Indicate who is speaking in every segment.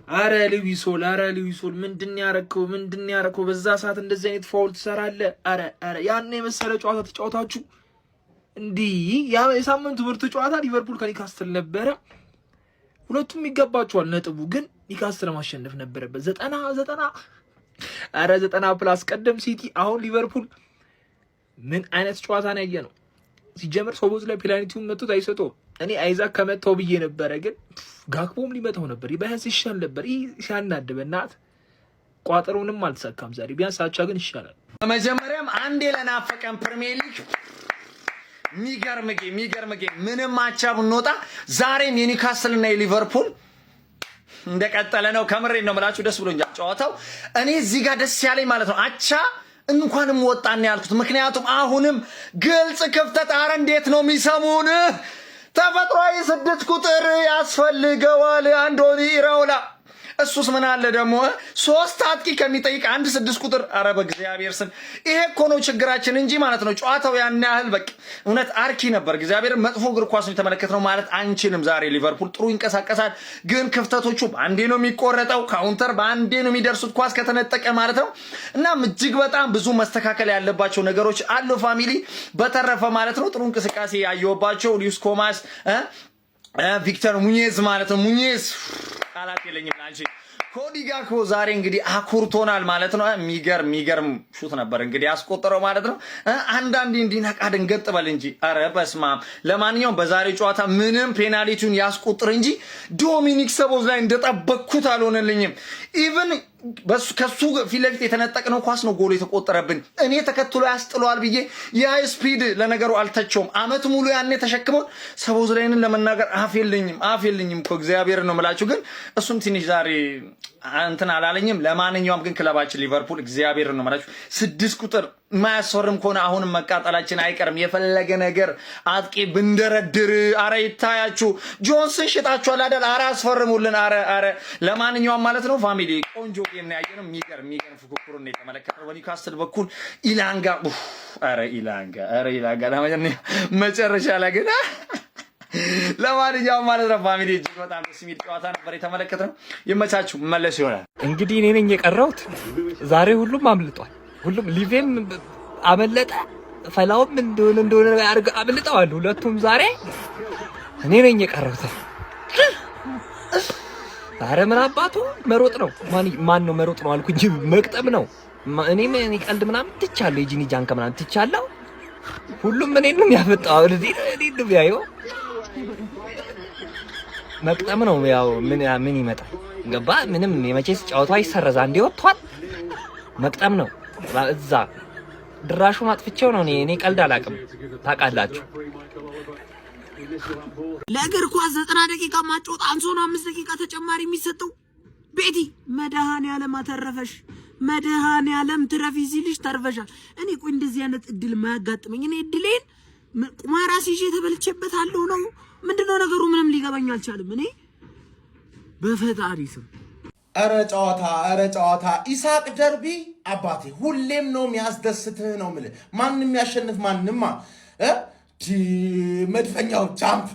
Speaker 1: አረ ሉዊሶል ምንድን ያረከው በዛ ሰዓት እንደዚህ አይነት ፋውል ትሰራለህ? አረ ያን የመሰለ ጨዋታ ተጫውታችሁ እንዲህ የሳምንቱ ምርጥ ጨዋታ ሊቨርፑል ከኒካስትል ነበረ። ሁለቱም ይገባቸዋል ነጥቡ፣ ግን ኒካስትል ማሸነፍ ነበረበት። 90 ፕላስ ቀደም ሲቲ፣ አሁን ሊቨርፑል ምን አይነት ጨዋታ ነው ያየነው? ሲጀመር ሶቦዝ ላይ ፔናልቲውን መጥቶት አይሰጠውም። እኔ አይዛክ ከመታው ብዬ ነበረ፣ ግን ጋክፖም ሊመታው ነበር። ቢያንስ ይሻል ነበር። ይህ ሲያናድብ እናት ቋጠሮንም አልተሳካም ዛሬ። ቢያንስ አቻ ግን ይሻላል።
Speaker 2: መጀመሪያም አንዴ ለናፈቀን ፕሪሚየር ሊግ የሚገርም ጌም ምንም አቻ ብንወጣ ዛሬም የኒውካስልና የሊቨርፑል እንደቀጠለ ነው። ከምሬ ነው የምላችሁ፣ ደስ ብሎኛል ጨዋታው። እኔ እዚህ ጋር ደስ ያለኝ ማለት ነው አቻ እንኳንም ወጣን ያልኩት፣ ምክንያቱም አሁንም ግልጽ ክፍተት። አረ እንዴት ነው የሚሰሙን? ተፈጥሯዊ 6 ቁጥር ያስፈልገዋል አንዶኒ ኢራኦላ። እሱስ ምን አለ ደግሞ 3 አጥቂ ከሚጠይቅ 1 6 ቁጥር። አረ በእግዚአብሔር ስም ይሄ እኮ ነው ችግራችን እንጂ ማለት ነው ጨዋታው ያን ያህል በቃ እውነት አርኪ ነበር። እግዚአብሔር መጥፎ እግር ኳስ ነው የተመለከትነው ማለት አንችልም። ዛሬ ሊቨርፑል ጥሩ ይንቀሳቀሳል፣ ግን ክፍተቶቹ በአንዴ ነው የሚቆረጠው። ካውንተር በአንዴ ነው የሚደርሱት ኳስ ከተነጠቀ ማለት ነው። እናም እጅግ በጣም ብዙ መስተካከል ያለባቸው ነገሮች አሉ ፋሚሊ። በተረፈ ማለት ነው ጥሩ እንቅስቃሴ ያየሁባቸው ሉዊስ ኮማስ፣ ቪክተር ሙኜዝ ማለት ነው። ሙኜዝ ቃላት የለኝም ላንቺ። ኮዲ ጋክፖ ዛሬ እንግዲህ አኩርቶናል ማለት ነው። የሚገርም ሹት ነበር እንግዲህ ያስቆጠረው ማለት ነው። አንዳንዴ እንዲነቃ ድንገጥ በል እንጂ ኧረ በስመ አብ። ለማንኛውም በዛሬ ጨዋታ ምንም ፔናልቲውን ያስቆጥር እንጂ ዶሚኒክ ሰቦዝ ላይ እንደጠበቅኩት አልሆነልኝም። ኢቭን ከሱ ፊት ለፊት የተነጠቅነው ኳስ ነው ጎል የተቆጠረብን። እኔ ተከትሎ ያስጥለዋል ብዬ ያ ስፒድ ለነገሩ አልተቸውም። አመት ሙሉ ያኔ ተሸክመው ሰቦዝ ላይንን ለመናገር አፍ የለኝም እኮ እግዚአብሔር ነው የምላችሁ። ግን እሱም ትንሽ ዛሬ እንትን አላለኝም። ለማንኛውም ግን ክለባችን ሊቨርፑል እግዚአብሔር ነው የምላችሁ 6 ቁጥር ማያስፈርም ከሆነ አሁንም መቃጠላችን አይቀርም። የፈለገ ነገር አጥቂ ብንደረድር አረ ይታያችሁ። ጆንስን ሽጣችኋል አይደል? አረ አስፈርሙልን። አረ ለማንኛውም ማለት ነው ፋሚሊ ቆንጆ ጌም ነው ያየነው። የሚገርም ፉክክሩን ነው የተመለከተው። በኒውካስትል በኩል ኢላንጋ መጨረሻ ላይ ግን ለማንኛውም ማለት ነው ፋሚሊ እጅግ በጣም ደስ የሚል ጨዋታ ነበር የተመለከተው። ይመቻችሁ። መለስ ይሆናል
Speaker 3: እንግዲህ እኔ ነኝ የቀረሁት ዛሬ። ሁሉም አምልጧል። ሁሉም ሊቬም አመለጠ፣ ፈላውም እንደሆነ አምልጠዋል ሁለቱም ዛሬ። እኔ ነኝ የቀረሁት። ዛሬ ምን አባቱ መሮጥ ነው። ማን ነው መሮጥ ነው አልኩ እንጂ መቅጠም ነው። እኔ ቀልድ ምናምን ትቻለሁ፣ የጂኒ ጃንካ ምናምን ትቻለሁ። ሁሉም እኔን ነው የሚያፈጣው። እኔን ነው የሚያየው። መቅጠም ነው። ያው ምን ይመጣል ገባ? ምንም የመቼስ ጨዋታው ይሰረዛ እንዴ ወጥቷል። መቅጠም ነው። እዛ ድራሹን አጥፍቼው ነው። እኔ ቀልድ አላውቅም ታውቃላችሁ።
Speaker 4: ለእግር ኳስ 90 ደቂቃ ማጫወት አንሶ ነው 5 ደቂቃ ተጨማሪ የሚሰጠው። ቤቲ መድኃኒዓለም አተረፈሽ፣ መድኃኒዓለም ትረፊ ሲልሽ ተርፈሻል። እኔ ቆይ እንደዚህ አይነት እድል ማያጋጥመኝ እኔ እድሌን ቁማራ ሲጄ ተበልቼበታለሁ ነው ምንድነው ነገሩ? ምንም ሊገባኝ አልቻለም። እኔ በፈጣሪ ስም
Speaker 5: አረ ጨዋታ ኢሳቅ ደርቢ አባቴ ሁሌም ነው የሚያስደስትህ ነው የምልህ። ማንንም ያሸንፍ ማንንማ መድፈኛው ጃምፕ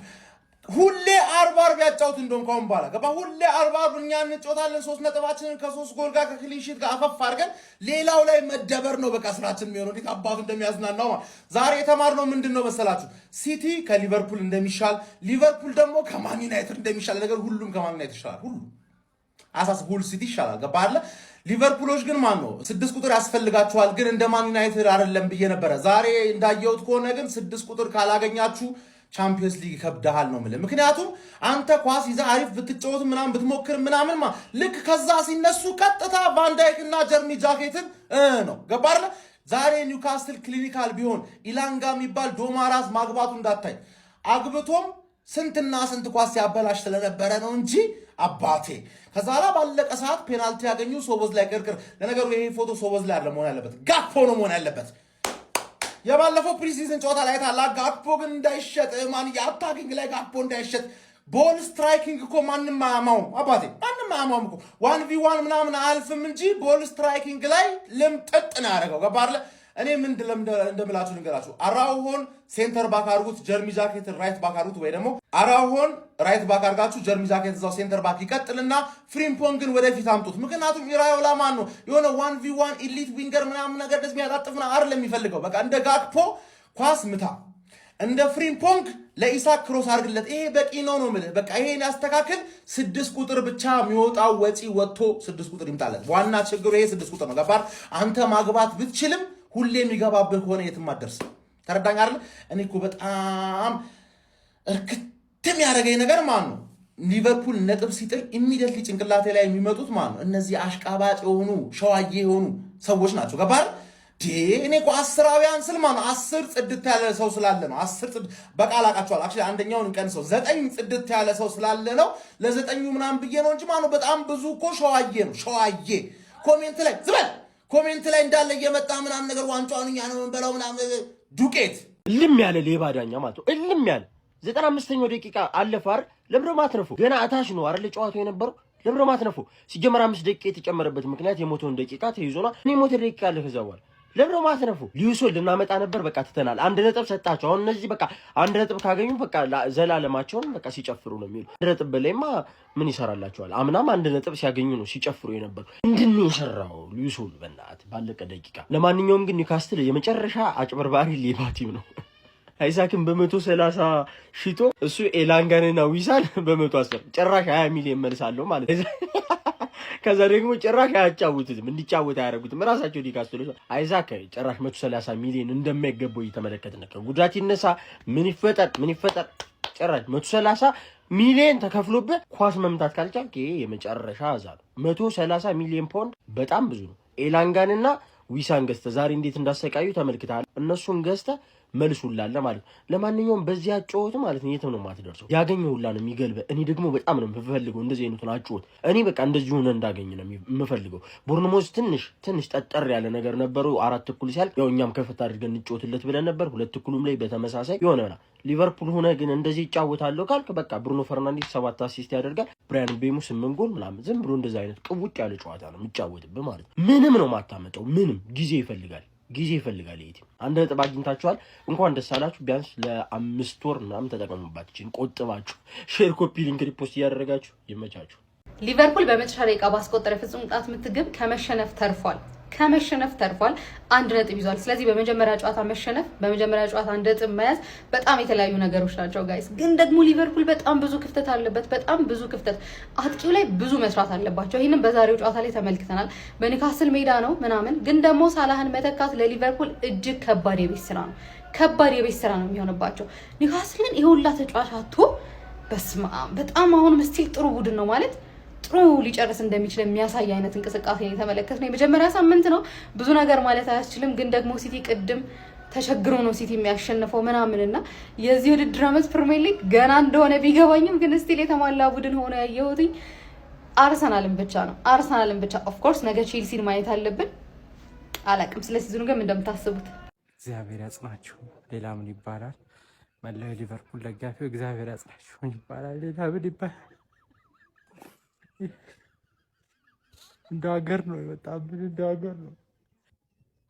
Speaker 5: ሁሌ 40 ያጫውት እንደውም ካሁን በኋላ ገባ። ሁሌ 40 እኛ እንጫወታለን። 3 ነጥባችንን ከ3 ጎል ጋር ከክሊንሺት ጋር አፈፍ አድርገን ሌላው ላይ መደበር ነው በቃ ስራችን የሚሆነው። እንዴት አባቱ እንደሚያዝናናው ዛሬ የተማርነው ምንድነው መሰላችሁ? ሲቲ ከሊቨርፑል እንደሚሻል፣ ሊቨርፑል ደግሞ ከማን ዩናይትድ እንደሚሻል። ነገር ሁሉም ከማን ዩናይትድ ይሻላል። ሁሉ ሲቲ ይሻላል። ገባ አይደለ? ሊቨርፑሎች ግን ማን ነው 6 ቁጥር ያስፈልጋቸዋል። ግን እንደ ማን ዩናይትድ አይደለም ብዬ ነበረ። ዛሬ እንዳየሁት ከሆነ ግን 6 ቁጥር ካላገኛችሁ ቻምፒየንስ ሊግ ከብደሃል ነው የምልህ። ምክንያቱም አንተ ኳስ ይዘህ አሪፍ ብትጫወት ምናምን ብትሞክር ምናምን ልክ ከዛ ሲነሱ ቀጥታ ቫንዳይክ እና ጀርሚ ጃኬትን ነው ገባ አይደለ? ዛሬ ኒውካስትል ክሊኒካል ቢሆን ኢላንጋ የሚባል ዶማራስ ማግባቱ እንዳታይ አግብቶም ስንትና ስንት ኳስ ሲያበላሽ ስለነበረ ነው እንጂ አባቴ ከዛ ላይ ባለቀ ሰዓት ፔናልቲ ያገኙ ሶቦዝ ላይ ቅርቅር። ለነገሩ ይሄ ፎቶ ሶቦዝ ላይ አይደለም መሆን ያለበት፣ ጋክፖ ነው መሆን ያለበት። የባለፈው ፕሪሲዝን ጨዋታ ላይ ታላ ጋክፖ ግን እንዳይሸጥ ማን ያታኪንግ ላይ ጋክፖ እንዳይሸጥ ቦል ስትራይኪንግ እኮ ማንንም አያማውም አባቴ፣ ማንንም አያማውም እኮ 1v1 ምናምን አልፍም እንጂ ቦል ስትራይኪንግ ላይ ልምጥጥ ነው ያደረገው። ገባ አይደለ? እኔ ምን እንደምላችሁ ልንገራችሁ። አራውሆን ሴንተር ባክ አድርጉት፣ ጀርሚ ጃኬት ራይት ባክ አድርጉት፣ ወይ ደግሞ አራውሆን ራይት ባክ አድርጋችሁ ጀርሚ ጃኬት እዛው ሴንተር ባክ ይቀጥልና ፍሪምፖንግን ወደፊት አምጡት። ምክንያቱም ኢራዮላ ማን ነው የሆነ 1v1 ኢሊት ዊንገር ምናምን ነገር ደስ የሚያጣጥፍና አይደለም የሚፈልገው። በቃ እንደ ጋክፖ ኳስ ምታ፣ እንደ ፍሪምፖንግ ለኢሳክ ክሮስ አድርግለት። ይሄ በቂ ነው የምልህ። በቃ ይሄን ያስተካክል። 6 ቁጥር ብቻ የሚወጣው ወጪ ወጥቶ 6 ቁጥር ይምጣለት። ዋና ችግሩ ይሄ 6 ቁጥር ነው። ገባህ? አንተ ማግባት ብትችልም ሁሌ የሚገባብህ ከሆነ የትም አትደርስም። ተረዳኝ አይደል? እኔ እኮ በጣም እርክትም ያደረገኝ ነገር ማን ነው? ሊቨርፑል ነጥብ ሲጥል ኢሚዲየትሊ ጭንቅላቴ ላይ የሚመጡት ማን ነው? እነዚህ አሽቃባጭ የሆኑ ሸዋዬ የሆኑ ሰዎች ናቸው። ገባህ? እኔ እኮ 10 ስል ማን ነው 10 ጽድት ያለ ሰው ስላለ ነው። 10 ጽድት በቃል አቃቸዋል። አክቹሊ አንደኛውን እንቀንሰው 9 ጽድት ያለ ሰው ስላለ ነው። ለዘጠኙ ምናምን ብዬ ነው እንጂ ማን ነው በጣም ብዙ እኮ ሸዋዬ ነው። ሸዋዬ ኮሜንት ላይ ዝበል ኮሜንት ላይ እንዳለ እየመጣ ምናምን ነገር ዋንጫውን እኛ ነው የምንበላው ምናምን ዱቄት
Speaker 6: እልም ያለ ሌባ ዳኛ ማለት ነው። እልም ያለ 95ኛው ደቂቃ አለፈ አይደል? ለብሮ ማትረፉ ገና አታሽ ነው አይደል ጨዋታው የነበረው። ለብሮ ማትረፉ ሲጀመር 5 ደቂቃ የተጨመረበት ምክንያት የሞተውን ደቂቃ ተይዞና እኔ ሞተ ደቂቃ አለ ከዛ በኋላ ለብሮ ማትረፉ ሊውሶል ልናመጣ ነበር። በቃ ትተናል። 1 ነጥብ ሰጣቸው። አሁን እነዚህ በቃ 1 ነጥብ ካገኙ በቃ ዘላለማቸውን በቃ ሲጨፍሩ ነው የሚሉ። 1 ነጥብ በላይማ ምን ይሰራላቸዋል? አምናም 1 ነጥብ ሲያገኙ ነው ሲጨፍሩ የነበሩ። ምንድን ነው የሰራው ሊውሶል በእናትህ ባለቀ ደቂቃ? ለማንኛውም ግን ኒውካስትል የመጨረሻ አጭበርባሪ ሌባ ቲም ነው። አይሳክን በ130 ሽቶ እሱ ኤላንጋንና ዊሳን በ110 ጭራሽ 20 ሚሊዮን መልሳለሁ ማለት ከዛ ደግሞ ጭራሽ አያጫውቱትም፣ እንዲጫወት አያደርጉትም። ራሳቸው ኒውካስትሎች አይዛክ ጭራሽ 130 ሚሊዮን እንደማይገባው እየተመለከትን ነው። ጉዳት ይነሳ ምን ይፈጠር ጭራሽ 130 ሚሊዮን ተከፍሎበት ኳስ መምታት ካልቻልክ ይሄ የመጨረሻ አዛ ነው። 130 ሚሊዮን ፓውንድ በጣም ብዙ ነው። ኤላንጋንና ዊሳን ገዝተህ ዛሬ እንዴት እንዳሰቃዩ ተመልክተሃል። እነሱን ገዝተህ መልሱላለ ማለት ነው። ለማንኛውም በዚህ አጫወት ማለት ነው የትም ነው የማትደርሰው። ያገኘው ሁላ ነው የሚገልበ። እኔ ደግሞ በጣም ነው የምፈልገው እንደዚህ አይነቱን አጫወት። እኔ በቃ እንደዚህ ሆነ እንዳገኝ ነው የምፈልገው። ቦርንሞዝ ትንሽ ጠጠር ያለ ነገር ነበሩ። 4:00 ሲያልቅ ያው እኛም ከፈታ አድርገን እንጫወትለት ብለን ነበር። 2:00 ላይ በተመሳሳይ የሆነና ሊቨርፑል ሆነ ግን እንደዚህ ይጫወታለሁ ካልክ በቃ ብሩኖ ፈርናንዴስ 7 አሲስት ያደርጋል። ብራያን ቤሙ 8 ጎል ምናምን ዝም ብሎ እንደዛ አይነት ቅውጥ ያለ ጨዋታ ነው የሚጫወትብህ ማለት ነው። ምንም ነው ማታመጣው። ምንም ጊዜ ይፈልጋል ይሄ ቲም። 1 ነጥብ አግኝታችኋል። እንኳን ደስ አላችሁ። ቢያንስ ለ5 ወር ምናምን ተጠቀሙባት። እቺን ቆጥባችሁ ሼር፣ ኮፒ፣ ሊንክ፣ ሪፖስት እያደረጋችሁ ይመቻችሁ።
Speaker 7: ሊቨርፑል በመጨረሻ ደቂቃ ባስቆጠረ ፍጹም ቅጣት ምት ግብ ከመሸነፍ ተርፏል። 1 ነጥብ ይዟል። ስለዚህ በመጀመሪያ ጨዋታ መሸነፍ፣ በመጀመሪያ ጨዋታ 1 ነጥብ መያዝ በጣም የተለያዩ ነገሮች ናቸው ጋይስ። ግን ደግሞ ሊቨርፑል በጣም ብዙ ክፍተት አለበት። በጣም ብዙ ክፍተት፣ አጥቂው ላይ ብዙ መስራት አለባቸው። ይሄንን በዛሬው ጨዋታ ላይ ተመልክተናል። በኒውካስትል ሜዳ ነው ምናምን፣ ግን ደግሞ ሳላህን መተካት ለሊቨርፑል እጅግ ከባድ የቤት ስራ ነው። ከባድ የቤት ስራ ነው የሚሆንባቸው። ኒውካስትል ግን ይሁላ ተጫዋች አጥቶ በስማ በጣም አሁንም ስቲል ጥሩ ቡድን ነው ማለት ጥሩ ሊጨርስ እንደሚችል የሚያሳይ አይነት እንቅስቃሴ ነው የተመለከትነው። የመጀመሪያ ሳምንት ነው ብዙ ነገር ማለት አያስችልም። ግን ደግሞ ሲቲ ቅድም ተቸግሮ ነው ሲቲ የሚያሸንፈው ምናምንና የዚህ ውድድር ዓመት ፕሪሚየር ሊግ ገና እንደሆነ ቢገባኝም ግን ስቲል የተሟላ ቡድን ሆኖ ያየሁት አርሰናልን ብቻ ነው። አርሰናልን ብቻ። ኦፍ ኮርስ ነገ ቼልሲን ማየት አለብን። አላቅም ስለ ሲዝኑ ግን እንደምታስቡት።
Speaker 8: እግዚአብሔር ያጽናችሁ። ሌላ ምን ይባላል? መላው ሊቨርፑል ደጋፊው እግዚአብሔር ያጽናችሁ ይባላል። ሌላ ምን ይባላል? እንደ ሀገር ነው የመጣብን፣ እንደ ሀገር ነው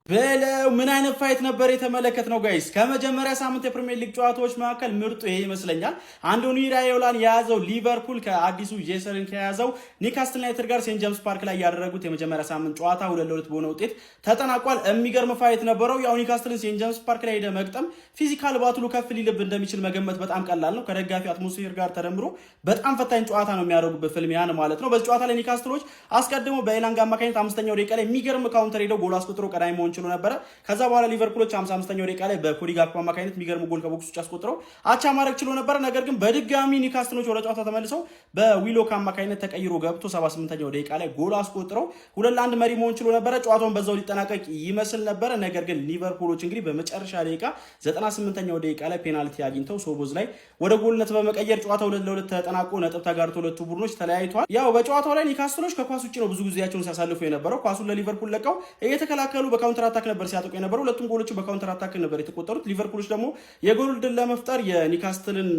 Speaker 9: በለው። ምን አይነት ፋይት ነበር የተመለከትነው ጋይስ? ከመጀመሪያ ሳምንት የፕሪሚየር ሊግ ጨዋታዎች መካከል ምርጡ ይሄ ይመስለኛል። አንዶኒ ኢራዮላን የያዘው ሊቨርፑል ከአዲሱ ጄሰንን ከያዘው ኒውካስትል ዩናይትድ ጋር ሴንት ጄምስ ፓርክ ላይ ያደረጉት የመጀመሪያ ሳምንት ጨዋታ 2-2 በሆነ ውጤት ተጠናቋል። የሚገርም ፋይት ነበረው። ያው ኒውካስትልን ሴንት ጄምስ ፓርክ ላይ ሄደ መግጠም ፊዚካል ባትሉ ከፍ ሊልብ እንደሚችል መገመት በጣም ቀላል ነው። ከደጋፊ አትሞስፌር ጋር ተደምሮ በጣም ፈታኝ ጨዋታ ነው የሚያደርጉበት ፍልሚያን ማለት ነው። በዚህ ጨዋታ ላይ ኒውካስትሎች አስቀድሞ በኤላንጋ አማካኝነት 5ኛው ደቂቃ ላይ የሚገርም ካውንተር ሄደው ጎል አስቆጥሮ ቀዳሚ መሆን ችሎ ነበረ። ከዛ በኋላ ሊቨርፑሎች 55ኛው ደቂቃ ላይ በኮዲ ጋክፖ አማካኝነት የሚገርም ጎል ከቦክስ ውጭ አስቆጥረው አቻ ማድረግ ችሎ ነበረ። ነገር ግን በድጋሚ ኒውካስትሎች ወደ ጨዋታ ተመልሰው በዊሎክ አማካኝነት ተቀይሮ ገብቶ 78ኛው ደቂቃ ላይ ጎል አስቆጥረው 2-1 መሪ መሆን ችሎ ነበረ። ጨዋታውን በዛው ሊጠናቀቅ ይመስል ነበረ። ነገር ግን ሊቨርፑሎች እንግዲህ በመጨረሻ ደቂቃ 98ኛው ደቂቃ ላይ ፔናልቲ አግኝተው ሶቦዝ ላይ ወደ ጎልነት በመቀየር ጨዋታው 2-2 ተጠናቆ ነጥብ ተጋርቶ ሁለቱ ቡድኖች ተለያይተዋል። ያው በጨዋታው ላይ ኒውካስትሎች ከኳስ ውጭ ነው ብዙ ጊዜያቸውን ሲያሳልፉ የነበረው። ኳሱን ለሊቨርፑል ለቀው እየተከላከሉ በካውንተር በካውንተር አታክ ነበር ሲያጠቁ የነበሩ። ሁለቱም ጎሎች በካውንተር አታክ ነበር የተቆጠሩት። ሊቨርፑሎች ደግሞ የጎል ድል ለመፍጠር የኒውካስትልን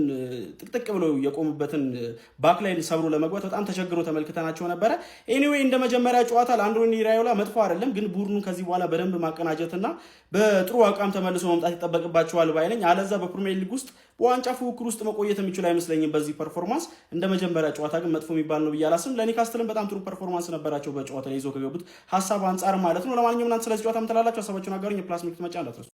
Speaker 9: ጥቅጥቅ ብለው የቆሙበትን ባክላይን ሰብሮ ለመግባት በጣም ተቸግረው ተመልክተናቸው ነበረ። ኤኒዌይ እንደ መጀመሪያ ጨዋታ ለአንድሮኒ ኢራዮላ መጥፎ አይደለም፣ ግን ቡድኑን ከዚህ በኋላ በደንብ ማቀናጀትና በጥሩ አቋም ተመልሶ መምጣት ይጠበቅባቸዋል ባይነኝ። አለዛ በፕሪሚየር ሊግ ውስጥ በዋንጫ ፉክክር ውስጥ መቆየት የሚችሉ አይመስለኝም በዚህ ፐርፎርማንስ። እንደ መጀመሪያ ጨዋታ ግን መጥፎ የሚባል ነው ብዬ አላስብም። ለኒውካስትልም በጣም ጥሩ ፐርፎርማንስ ነበራቸው በጨዋታ ላይ ይዘው ከገቡት ሀሳብ አንጻር ማለት ነው። ለማንኛውም እናንተ ስለዚህ ጨዋታ ምን ትላላችሁ? ሀሳባችሁን አጋሩኝ። የፕላስ ምልክት መጫን እንዳትረሱ።